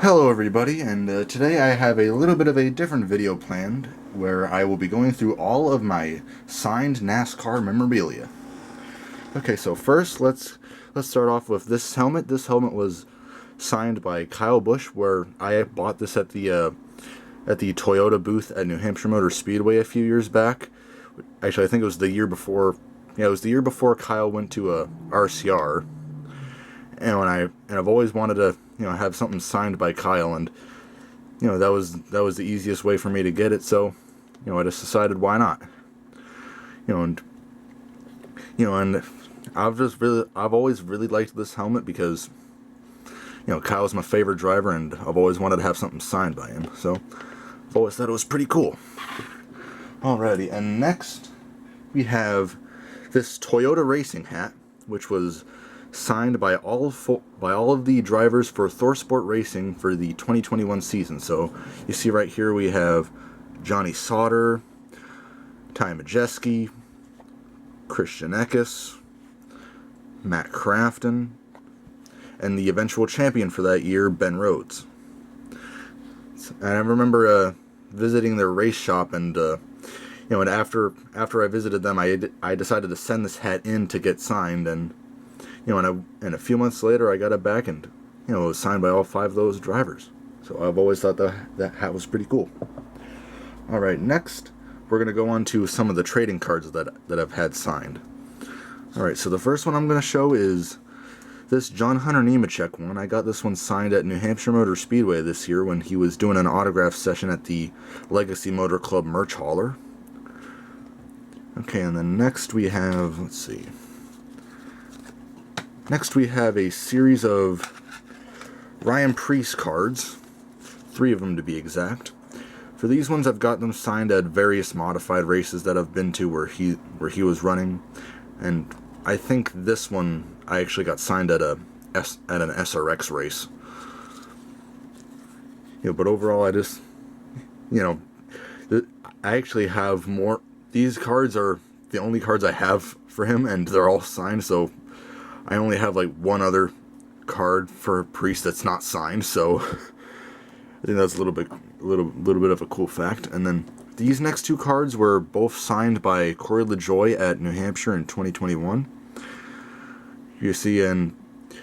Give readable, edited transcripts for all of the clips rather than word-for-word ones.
Hello everybody, and today I have a little bit of a different video planned where I will be going through all of my signed NASCAR memorabilia. Okay, so first let's start off with this helmet. This helmet was signed by Kyle Busch, where I bought this at the Toyota booth at New Hampshire Motor Speedway a few years back. Actually, I think it was the year before. Yeah, it was the year before Kyle went to a RCR. And I've always wanted to have something signed by Kyle, and that was the easiest way for me to get it. So I just decided, why not? And I've always really liked this helmet because Kyle's my favorite driver, and I've always wanted to have something signed by him. So I've always thought it was pretty cool. Alrighty, and next we have this Toyota racing hat, which was signed by all of the drivers for ThorSport Racing for the 2021 season. So you see right here we have Johnny Sauter, Ty Majeski, Christian Eckes, Matt Crafton, and the eventual champion for that year, Ben Rhodes. And I remember visiting their race shop, and and after I visited them, I decided to send this hat in to get signed, and and a few months later I got it back, and it was signed by all 5 of those drivers. So I've always thought that hat was pretty cool. Alright, next we're going to go on to some of the trading cards that I've had signed. Alright, so the first one I'm going to show is this John Hunter Nemechek one. I got this one signed at New Hampshire Motor Speedway this year when he was doing an autograph session at the Legacy Motor Club merch hauler. Okay, and then next we have, Next we have a series of Ryan Preece cards, 3 of them to be exact. For these ones, I've got them signed at various modified races that I've been to where he was running, and I think this one I actually got signed at an SRX race. But overall, I just I actually have more. These cards are the only cards I have for him, and they're all signed, so I only have like one other card for Preece that's not signed, so I think that's a little bit of a cool fact. And then these next 2 cards were both signed by Corey LaJoie at New Hampshire in 2021. You see, and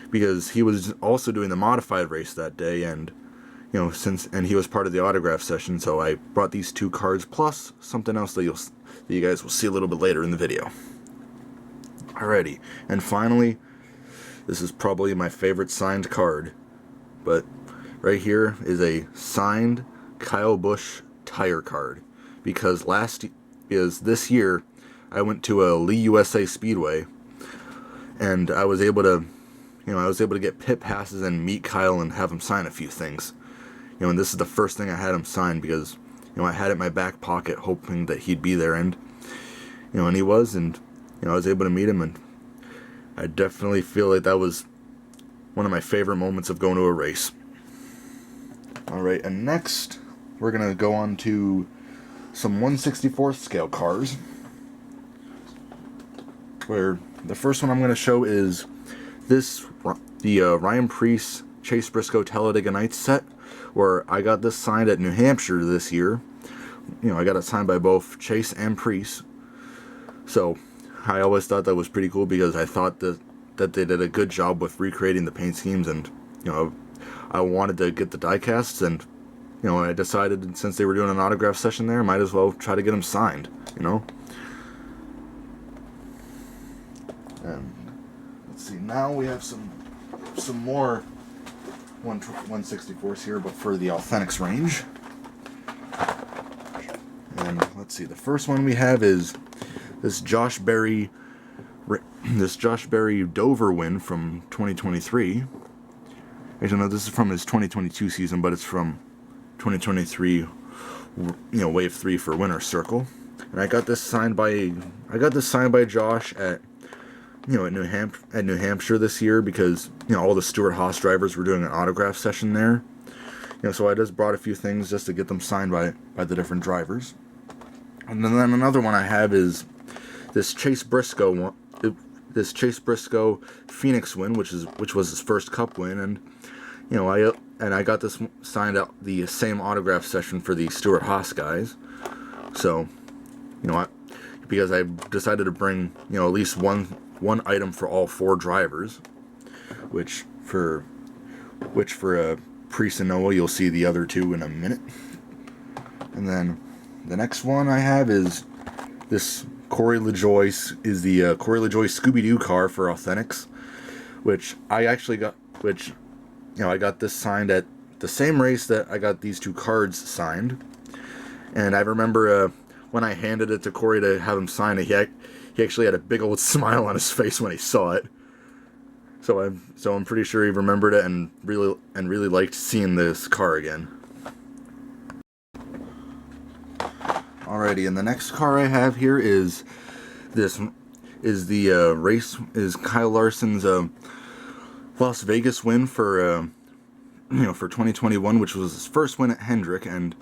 because he was also doing the modified race that day, and he was part of the autograph session, so I brought these 2 cards plus something else that you guys will see a little bit later in the video. Alrighty, and finally, this is probably my favorite signed card, but right here is a signed Kyle Busch tire card, because this year I went to a Lee USA Speedway, and I was able to get pit passes and meet Kyle and have him sign a few things. And this is the first thing I had him sign, because I had it in my back pocket hoping that he'd be there, and and he was, and I was able to meet him, and I definitely feel like that was one of my favorite moments of going to a race. Alright, and next we're going to go on to some 1/64th scale cars, where the first one I'm going to show is the Ryan Preece Chase Briscoe Talladega Nights set, where I got this signed at New Hampshire this year. I got it signed by both Chase and Preece. So I always thought that was pretty cool, because I thought that they did a good job with recreating the paint schemes, and I wanted to get the diecasts, and I decided, since they were doing an autograph session there, I might as well try to get them signed. And let's see, now we have some more 1/64s here, but for the Authentics range. And let's see, the first one we have is this Josh Berry Dover win from 2023. Actually, no, this is from his 2022 season, but it's from 2023, Wave 3 for Winner's Circle. And I got this signed by Josh at at New Hampshire this year, because all the Stewart Haas drivers were doing an autograph session there. So I just brought a few things just to get them signed by the different drivers. And then another one I have is this Chase Briscoe Phoenix win, which was his first Cup win, and I got this signed out the same autograph session for the Stuart Haas guys. So, because I decided to bring, at least one item for all 4 drivers, which for Priest and Noah, you'll see the other 2 in a minute. And then the next one I have is this Corey LaJoie, is the Corey LaJoie Scooby-Doo car for Authentics, which I actually got, I got this signed at the same race that I got these 2 cards signed. And I remember when I handed it to Corey to have him sign it, he actually had a big old smile on his face when he saw it. So I'm pretty sure he remembered it and really liked seeing this car again. Alrighty, and the next car I have here is Kyle Larson's Las Vegas win for for 2021, which was his first win at Hendrick, and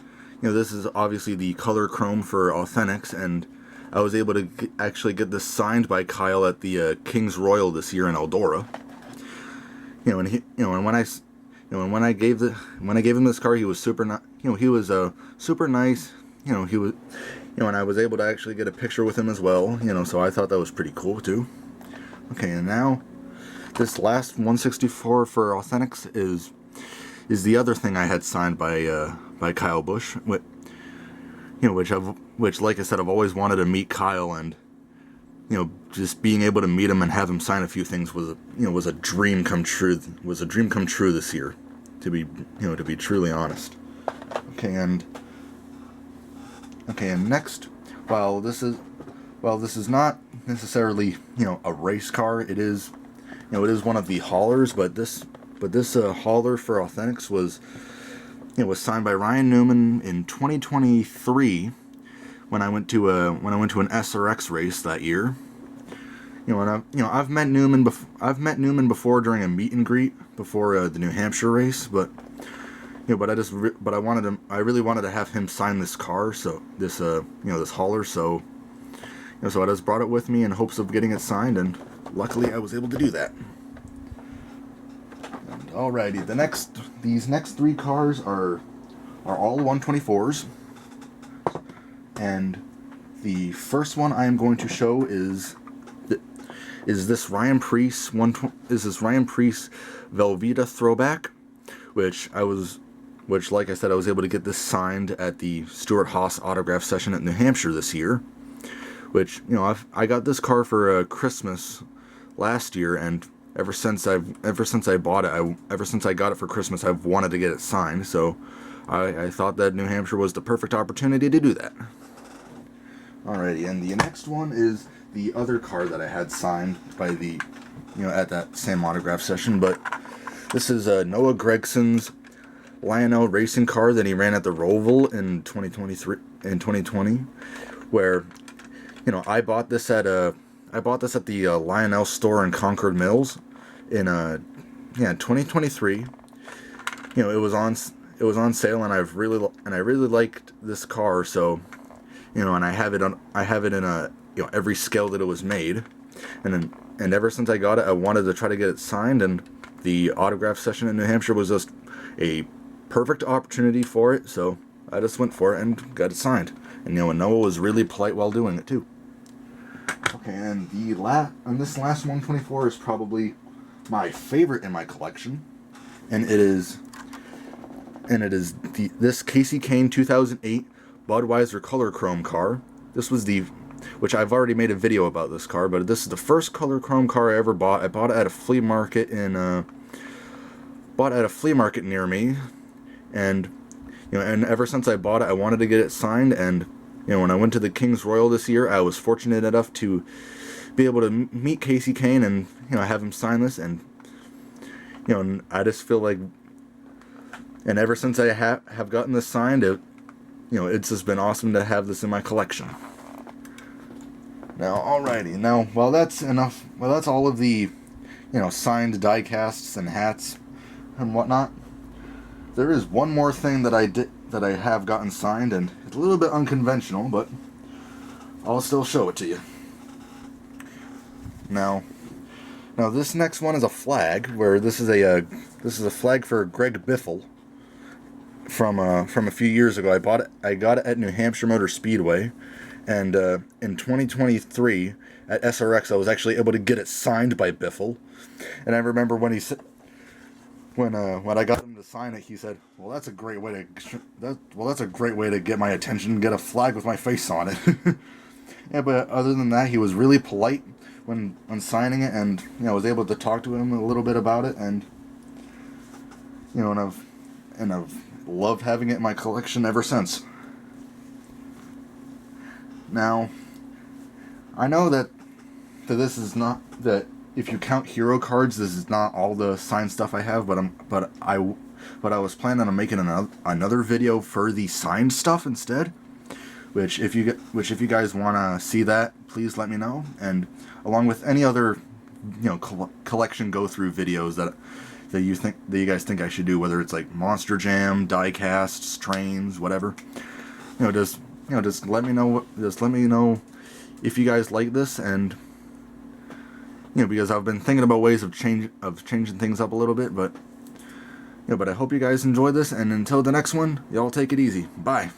this is obviously the color chrome for Authentics, and I was able to actually get this signed by Kyle at the King's Royal this year in Eldora. And when I gave him this car, he was super super nice. And I was able to actually get a picture with him as well. So I thought that was pretty cool too. Okay, and now this last 164 for Authentics is the other thing I had signed by Kyle Busch, which like I said, I've always wanted to meet Kyle, and just being able to meet him and have him sign a few things was a dream come true. Was a dream come true this year, to be truly honest. Okay, and next, while this is not necessarily a race car, it is one of the haulers, but this hauler for Authentics was signed by Ryan Newman in 2023 when I went to an SRX race that year. I've met Newman before during a meet and greet before the New Hampshire race, but I really wanted to have him sign this car, so this hauler, so I just brought it with me in hopes of getting it signed, and luckily I was able to do that. And alrighty, these next 3 cars are all 124s, and the first one I am going to show is this Ryan Preece Velveeta throwback, which like I said, I was able to get this signed at the Stuart Haas autograph session at New Hampshire this year. Which I got this car for Christmas last year, and ever since I got it for Christmas, I've wanted to get it signed. So I thought that New Hampshire was the perfect opportunity to do that. Alrighty, and the next one is the other car that I had signed by the at that same autograph session, but this is Noah Gregson's Lionel racing car that he ran at the Roval in 2020, where I bought this at the Lionel store in Concord Mills in 2023. It was on sale, and I really liked this car, so and I have it in every scale that it was made, and ever since I got it, I wanted to try to get it signed, and the autograph session in New Hampshire was just a perfect opportunity for it, so I just went for it and got it signed. And Noah was really polite while doing it too. Okay, and this last 124 is probably my favorite in my collection, and it is this Casey Kane 2008 Budweiser color chrome car. This was which I've already made a video about this car, but this is the first color chrome car I ever bought. I bought it at a flea market near me, and and ever since I bought it, I wanted to get it signed. And when I went to the King's Royal this year, I was fortunate enough to be able to meet Casey Kane and have him sign this, and and I just feel like, and ever since I have gotten this signed, it's just been awesome to have this in my collection. Now, alrighty, while that's enough, that's all of the signed die casts and hats and whatnot, there is one more thing that I have gotten signed, and it's a little bit unconventional, but I'll still show it to you. Now, Now this next one is a flag, where this is a flag for Greg Biffle from a few years ago. I got it at New Hampshire Motor Speedway, and in 2023 at SRX I was actually able to get it signed by Biffle. And I remember when he said, when I got him to sign it, he said, "Well, that's a great way to get my attention. Get a flag with my face on it." Yeah, but other than that, he was really polite when signing it, and I was able to talk to him a little bit about it, and I've loved having it in my collection ever since. Now, I know that this is not that. If you count hero cards, this is not all the signed stuff I have, but I was planning on making another video for the signed stuff instead. Which if you guys want to see that, please let me know. And along with any other collection go through videos that you guys think I should do, whether it's like Monster Jam, Diecasts, trains, whatever. Just let me know. Just let me know if you guys like this, and because I've been thinking about ways of changing things up a little bit, but I hope you guys enjoy this, and until the next one, y'all take it easy. Bye.